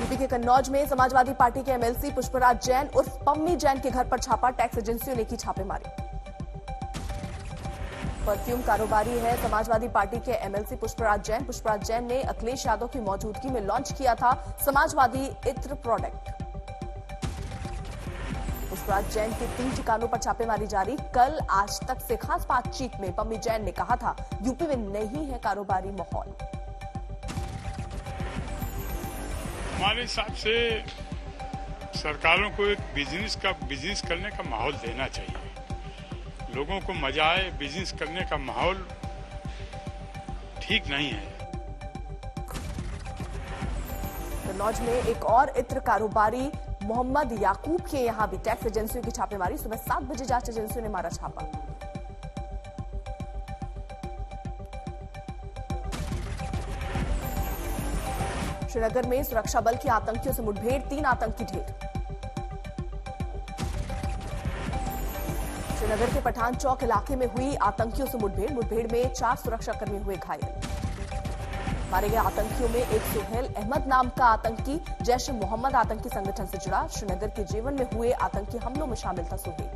UP के कन्नौज में Samajwadi party के एमएलसी पुष्पराज जैन उर्फ पम्मी जैन के घर पर छापा, टैक्स एजेंसियों ने की छापेमारी। परफ्यूम कारोबारी है समाजवादी पार्टी के एमएलसी पुष्पराज जैन। पुष्पराज जैन ने अखिलेश यादव की मौजूदगी में लॉन्च किया था समाजवादी इत्र प्रोडक्ट। पुष्पराज जैन के 3 ठिकानों पर छापेमारी जारी। कल आज तक से खास बातचीत में पम्मी जैन ने कहा था यूपी में नहीं है कारोबारी माहौल। हमारे हिसाब से सरकारों को एक बिजनेस करने का माहौल देना चाहिए। लोगों को मजा आए, बिजनेस करने का माहौल ठीक नहीं है। कन्नौज में एक और इत्र कारोबारी मोहम्मद याकूब के यहां भी टैक्स एजेंसियों की छापेमारी। सुबह 7 बजे जांच एजेंसियों ने मारा छापा। श्रीनगर में सुरक्षा बल की आतंकियों से मुठभेड़, 3 आतंकी ढेर। श्रीनगर के पठान चौक इलाके में हुई आतंकियों से मुठभेड़ में 4 सुरक्षाकर्मी हुए घायल। मारे गए आतंकियों में एक सुहेल अहमद नाम का आतंकी जैश ए मोहम्मद आतंकी संगठन से जुड़ा। श्रीनगर के जेवन में हुए आतंकी हमलों में शामिल था सुहेल।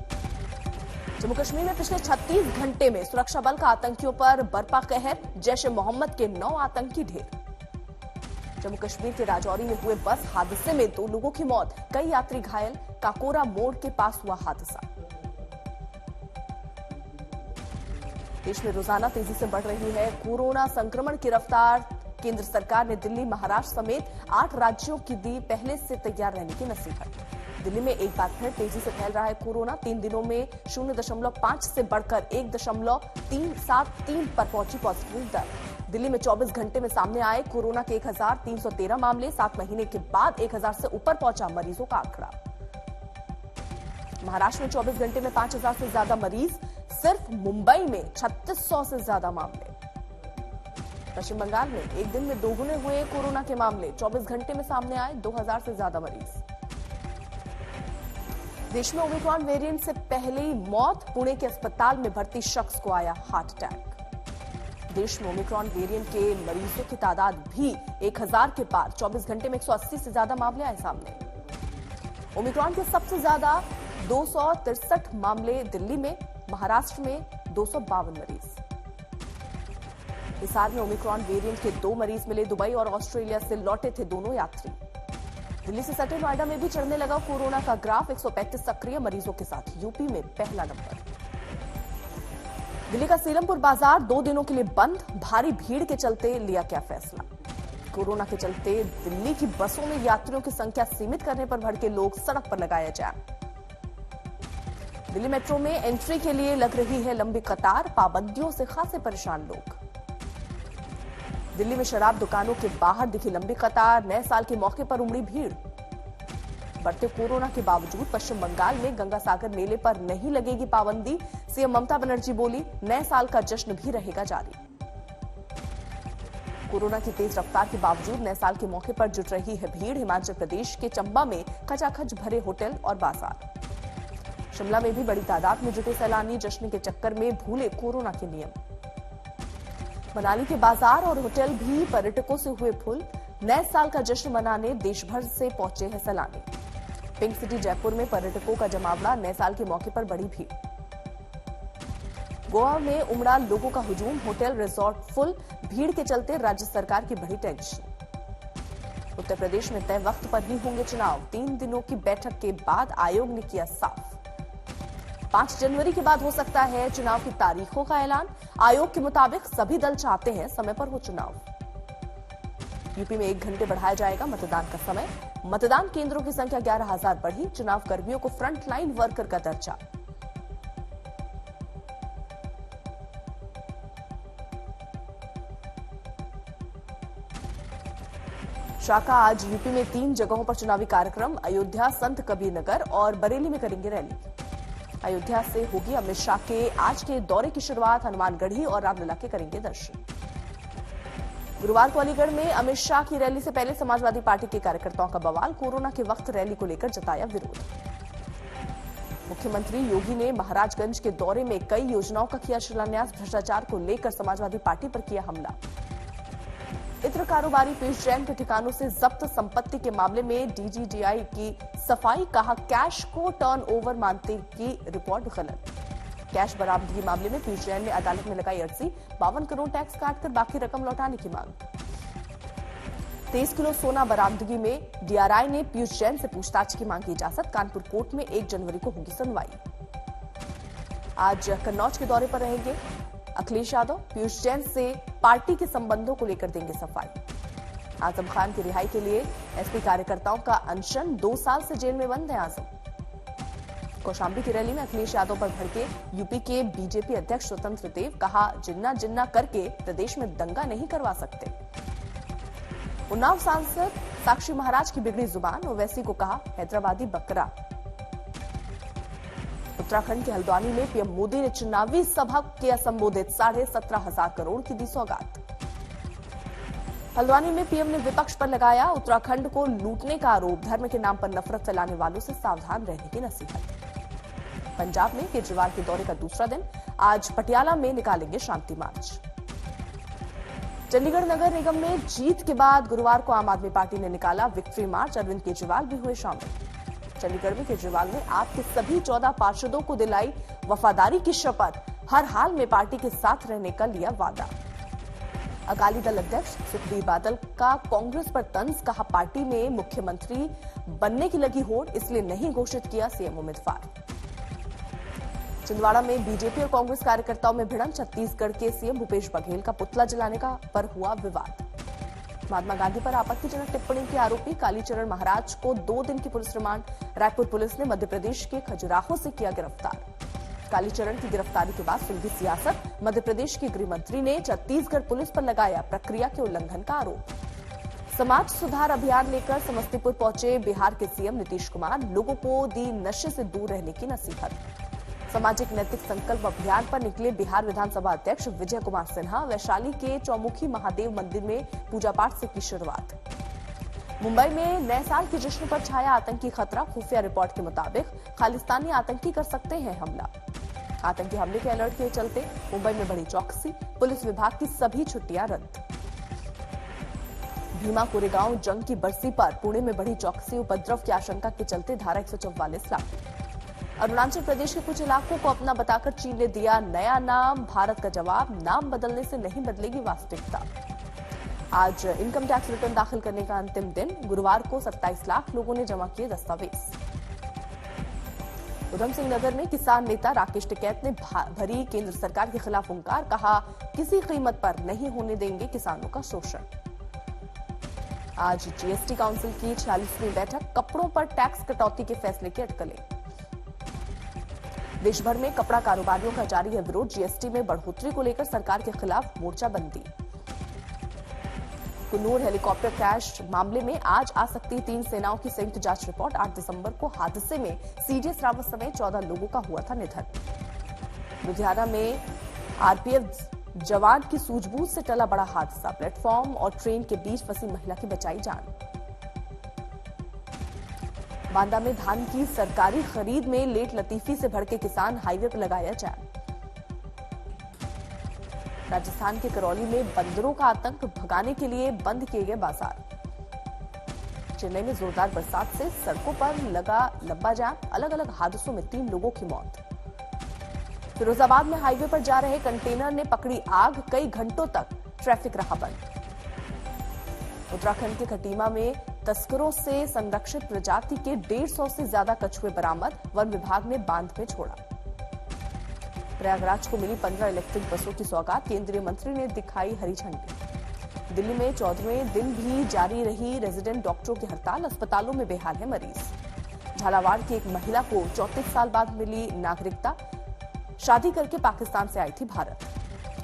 जम्मू कश्मीर में पिछले 36 घंटे में सुरक्षा बल का आतंकियों पर बरपा कहर, जैश ए मोहम्मद के 9 आतंकी ढेर। जम्मू कश्मीर के राजौरी में हुए बस हादसे में 2 लोगों की मौत, कई यात्री घायल। काकोरा मोड़ के पास हुआ हादसा। देश में रोजाना तेजी से बढ़ रही है कोरोना संक्रमण की रफ्तार। केंद्र सरकार ने दिल्ली, महाराष्ट्र समेत 8 राज्यों की दी पहले से तैयार रहने की नसीहत। दिल्ली में एक बार फिर तेजी से फैल रहा है कोरोना। 3 दिनों में 0.5 से बढ़कर 1.373 पर पहुंची पॉजिटिव दर। दिल्ली में 24 घंटे में सामने आए कोरोना के 1313 मामले। 7 महीने के बाद 1000 से ऊपर पहुंचा मरीजों का आंकड़ा। महाराष्ट्र में 24 घंटे में 5000 से ज्यादा मरीज। सिर्फ मुंबई में 3600 से ज्यादा मामले। पश्चिम बंगाल में एक दिन में दोगुने हुए कोरोना के मामले। 24 घंटे में सामने आए 2000 से ज्यादा मरीज। देश में ओमिक्रॉन वेरिएंट से पहली मौत। पुणे के अस्पताल में भर्ती शख्स को आया हार्ट अटैक। देश में ओमिक्रॉन वेरिएंट के मरीजों की तादाद भी 1000 के पार। 24 घंटे में 180 से ज्यादा मामले आए सामने। ओमिक्रॉन के सबसे ज्यादा 263 मामले दिल्ली में, महाराष्ट्र में 252 मरीज। हिसार में ओमिक्रॉन वेरिएंट के 2 मरीज मिले। दुबई और ऑस्ट्रेलिया से लौटे थे दोनों यात्री। दिल्ली से सटे नोएडा में भी चढ़ने लगा कोरोना का ग्राफ। 135 सक्रिय मरीजों के साथ यूपी में पहला नंबर। दिल्ली का सीलमपुर बाजार 2 दिनों के लिए बंद। भारी भीड़ के चलते लिया क्या फैसला। कोरोना के चलते दिल्ली की बसों में यात्रियों की संख्या सीमित करने पर भड़के लोग, सड़क पर लगाया जाम। दिल्ली मेट्रो में एंट्री के लिए लग रही है लंबी कतार। पाबंदियों से खासे परेशान लोग। दिल्ली में शराब दुकानों के बाहर दिखी लंबी कतार। नए साल के मौके पर उमड़ी भीड़। बढ़ते कोरोना के बावजूद पश्चिम बंगाल में गंगा सागर मेले पर नहीं लगेगी पाबंदी। सीएम ममता बनर्जी बोली नए साल का जश्न भी रहेगा जारी। कोरोना की तेज रफ्तार के बावजूद नए साल के मौके पर जुट रही है भीड़। हिमाचल प्रदेश के चंबा में खचाखच भरे होटल और बाजार। शिमला में भी बड़ी तादाद में जुटे सैलानी। जश्न के चक्कर में भूले कोरोना के नियम। मनाली के बाजार और होटल भी पर्यटकों से हुए फुल। नए साल का जश्न मनाने देश भर से पहुंचे हैं सैलानी। पिंक सिटी जयपुर में पर्यटकों का जमावड़ा। नए साल के मौके पर बड़ी भीड़। गोवा में उमड़ा लोगों का हुजूम। Hotel resort full. भीड़ के चलते राज्य सरकार की बड़ी टेंशन। उत्तर प्रदेश में तय वक्त पर ही होंगे चुनाव। 3 दिनों की बैठक के बाद आयोग ने किया साफ। 5 जनवरी के बाद हो सकता है चुनाव की तारीखों का ऐलान। आयोग के मुताबिक सभी दल चाहते हैं समय पर हो चुनाव। यूपी में 1 घंटे बढ़ाया जाएगा मतदान का समय। मतदान केंद्रों की संख्या 11,000 बढ़ी। चुनाव कर्मियों को फ्रंटलाइन वर्कर का दर्जा। शाखा आज यूपी में 3 जगहों पर चुनावी कार्यक्रम। अयोध्या, संत कबीर नगर और बरेली में करेंगे रैली। अयोध्या से होगी अमित शाह के आज के दौरे की शुरुआत। हनुमानगढ़ी और रामलला के करेंगे दर्शन। गुरुवार को अलीगढ़ में अमित शाह की रैली से पहले समाजवादी पार्टी के कार्यकर्ताओं का बवाल। कोरोना के वक्त रैली को लेकर जताया विरोध। मुख्यमंत्री योगी ने महाराजगंज के दौरे में कई योजनाओं का किया शिलान्यास। भ्रष्टाचार को लेकर समाजवादी पार्टी पर किया हमला। इत्र कारोबारी पीयूष जैन के ठिकानों से जब्त संपत्ति के मामले में डीजीजीआई की सफाई, कहा कैश को टर्नओवर मानते की रिपोर्ट गलत। कैश बरामदगी मामले में पीयूष जैन ने अदालत में लगाई अर्जी, 52 करोड़ टैक्स काटकर बाकी रकम लौटाने की मांग। 23 किलो सोना बरामदगी में डीआरआई ने पीयूष जैन से पूछताछ की मांगी इजाजत। कानपुर कोर्ट में 1 जनवरी को होगी सुनवाई। आज कन्नौज के दौरे पर रहेंगे अखिलेश यादव। पीयूष जैन से पार्टी के संबंधों को लेकर देंगे सफाई। आजम खान की रिहाई के लिए एसपी कार्यकर्ताओं का अनशन, 2 साल से जेल में बंद है आजम। कौशाम्बी की रैली में अखिलेश यादव पर भड़के यूपी के बीजेपी अध्यक्ष स्वतंत्र देव, कहा जिन्ना जिन्ना करके प्रदेश में दंगा नहीं करवा सकते। उन्नाव सांसद साक्षी महाराज की बिगड़ी जुबान, ओवैसी को कहा हैदराबादी बकरा। उत्तराखंड के हल्द्वानी में पीएम मोदी ने चुनावी सभा किया संबोधित, 17,500 करोड़ की दी सौगात। हल्द्वानी में पीएम ने विपक्ष पर लगाया उत्तराखंड को लूटने का आरोप, धर्म के नाम पर नफरत फैलाने वालों से सावधान रहने की नसीहत। पंजाब में केजरीवाल के दौरे का दूसरा दिन, आज पटियाला में निकालेंगे शांति मार्च। चंडीगढ़ नगर निगम में जीत के बाद गुरुवार को आम आदमी पार्टी ने निकाला विक्ट्री मार्च, अरविंद केजरीवाल भी हुए शामिल। चंडीगढ़ में केजरीवाल ने आप के सभी 14 पार्षदों को दिलाई वफादारी की शपथ, हर हाल में पार्टी के साथ रहने का लिया वादा। अकाली दल अध्यक्ष सुखबीर बादल का कांग्रेस पर तंज, कहा पार्टी में मुख्यमंत्री बनने की लगी होड़, इसलिए नहीं घोषित किया सीएम उम्मीदवार। छिंदवाड़ा में बीजेपी और कांग्रेस कार्यकर्ताओं में भिड़ंत, छत्तीसगढ़ के सीएम भूपेश बघेल का पुतला जलाने का पर हुआ विवाद। महात्मा गांधी पर आपत्तिजनक टिप्पणी के आरोपी कालीचरण महाराज को 2 दिन की पुलिस रिमांड, रायपुर पुलिस ने मध्य प्रदेश के खजुराहो से किया गिरफ्तार। कालीचरण की गिरफ्तारी के बाद सुलगी सियासत, मध्य प्रदेश के गृह मंत्री ने छत्तीसगढ़ पुलिस पर लगाया प्रक्रिया के उल्लंघन का आरोप। समाज सुधार अभियान लेकर समस्तीपुर पहुंचे बिहार के सीएम नीतीश कुमार, लोगों को दी नशे से दूर रहने की नसीहत। सामाजिक नैतिक संकल्प अभियान पर निकले बिहार विधानसभा अध्यक्ष विजय कुमार सिन्हा, वैशाली के चौमुखी महादेव मंदिर में पूजा पाठ से की शुरुआत। मुंबई में नए साल के जश्न पर छाया आतंकी खतरा, खुफिया रिपोर्ट के मुताबिक खालिस्तानी आतंकी कर सकते हैं हमला। आतंकी हमले के अलर्ट के चलते मुंबई में बढ़ी चौकसी, पुलिस विभाग की सभी छुट्टियां रद्द। भीमा कोरेगांव जंग की बरसी पर पुणे में बढ़ी चौकसी, उपद्रव की आशंका के चलते धारा 144 लागू। अरुणाचल प्रदेश के कुछ इलाकों को अपना बताकर चीन ने दिया नया नाम, भारत का जवाब, नाम बदलने से नहीं बदलेगी वास्तविकता। आज इनकम टैक्स रिटर्न दाखिल करने का अंतिम दिन, गुरुवार को 27 लाख लोगों ने जमा किए दस्तावेज। उधम सिंह नगर में किसान नेता राकेश टिकैत ने भरी केंद्र सरकार के खिलाफ हुंकार, कहा किसी कीमत पर नहीं होने देंगे किसानों का शोषण। आज जीएसटी काउंसिल की 46वीं बैठक, कपड़ों पर टैक्स कटौती के फैसले की अटकलें। देश भर में कपड़ा कारोबारियों का जारी है विरोध, जीएसटी में बढ़ोतरी को लेकर सरकार के खिलाफ मोर्चाबंदी। कुन्नूर हेलीकॉप्टर क्रैश मामले में आज आ सकती 3 सेनाओं की संयुक्त जांच रिपोर्ट। 8 दिसंबर को हादसे में सीडीएस रावत समेत 14 लोगों का हुआ था निधन। लुधियाना में आरपीएफ जवान की सूझबूझ से टला बड़ा हादसा, प्लेटफॉर्म और ट्रेन के बीच फंसी महिला की बचाई जान। बांदा में धान की सरकारी खरीद में लेट लतीफी से भड़के किसान, हाईवे पर लगाया जाम। राजस्थान के करौली में बंदरों का आतंक, भगाने के लिए बंद किए गए बाजार। चेन्नई में जोरदार बरसात से सड़कों पर लगा लंबा जाम, अलग अलग हादसों में 3 लोगों की मौत। फिरोजाबाद में हाईवे पर जा रहे कंटेनर ने पकड़ी आग, कई घंटों तक ट्रैफिक रहा बंद। उत्तराखंड के खटीमा में तस्करों से संरक्षित प्रजाति के 150 से ज्यादा कछुए बरामद, वन विभाग ने बांध में छोड़ा। प्रयागराज को मिली 15 इलेक्ट्रिक बसों की सौगात, केंद्रीय मंत्री ने दिखाई हरी झंडी। दिल्ली में 14वें दिन भी जारी रही रेजिडेंट डॉक्टरों की हड़ताल, अस्पतालों में बेहाल है मरीज। झालावाड़ की एक महिला को 34 साल बाद मिली नागरिकता, शादी करके पाकिस्तान से आई थी भारत।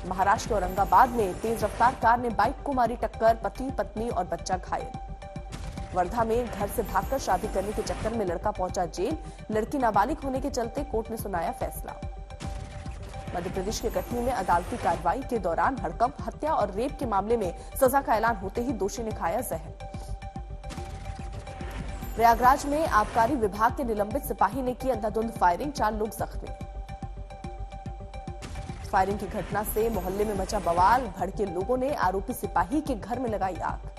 महाराष्ट्र के औरंगाबाद में तेज रफ्तार कार ने बाइक को मारी टक्कर, पति पत्नी और बच्चा घायल। वर्धा में घर से भागकर शादी करने के चक्कर में लड़का पहुंचा जेल, लड़की नाबालिग होने के चलते कोर्ट ने सुनाया फैसला। मध्य प्रदेश के कटनी में अदालती कार्रवाई के दौरान हड़कंप, हत्या और रेप के मामले में सजा का ऐलान होते ही दोषी ने खाया जहर। प्रयागराज में आबकारी विभाग के निलंबित सिपाही ने की अंधाधुंध फायरिंग, 4 लोग जख्मी। फायरिंग की घटना से मोहल्ले में मचा बवाल। भड़के लोगों ने आरोपी सिपाही के घर में लगाई आग।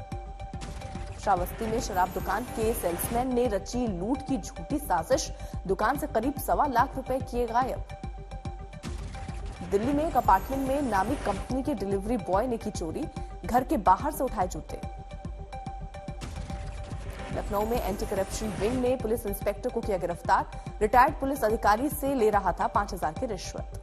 श्रावस्ती में शराब दुकान के सेल्समैन ने रची लूट की झूठी साजिश। दुकान से करीब 1.25 लाख रुपए किए गायब। दिल्ली में एक अपार्टमेंट में नामी कंपनी के डिलीवरी बॉय ने की चोरी। घर के बाहर से उठाए जूते। लखनऊ में एंटी करप्शन विंग ने पुलिस इंस्पेक्टर को किया गिरफ्तार। रिटायर्ड पुलिस अधिकारी से ले रहा था 5,000 की रिश्वत।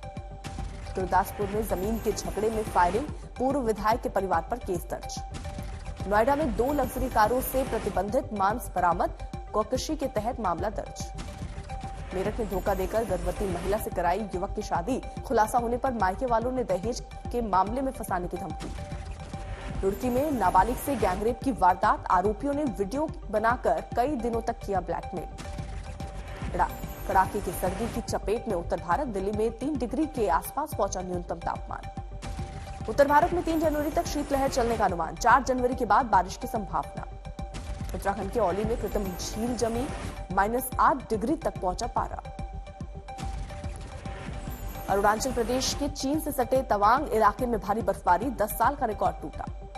गुरदासपुर में जमीन के झगड़े में फायरिंग। पूर्व विधायक के परिवार पर केस दर्ज। नोएडा में 2 लग्जरी कारों से प्रतिबंधित मांस बरामद। कौकशी के तहत मामला दर्ज। मेरठ में धोखा देकर गर्भवती महिला से कराई युवक की शादी। खुलासा होने पर मायके वालों ने दहेज के मामले में फंसाने की धमकी। रुड़की में नाबालिग से गैंगरेप की वारदात। आरोपियों ने वीडियो बनाकर कई दिनों तक किया ब्लैकमेल। कड़ाके की सर्दी की चपेट में उत्तर भारत। दिल्ली में 3 डिग्री के आसपास पहुंचा न्यूनतम तापमान। उत्तर भारत में 3 जनवरी तक शीतलहर चलने का अनुमान। 4 जनवरी के बाद बारिश की संभावना। उत्तराखंड के औली में कृत्रिम झील जमी। -8 डिग्री तक पहुंचा पारा। अरुणाचल प्रदेश के चीन से सटे तवांग इलाके में भारी बर्फबारी। 10 साल का रिकॉर्ड टूटा।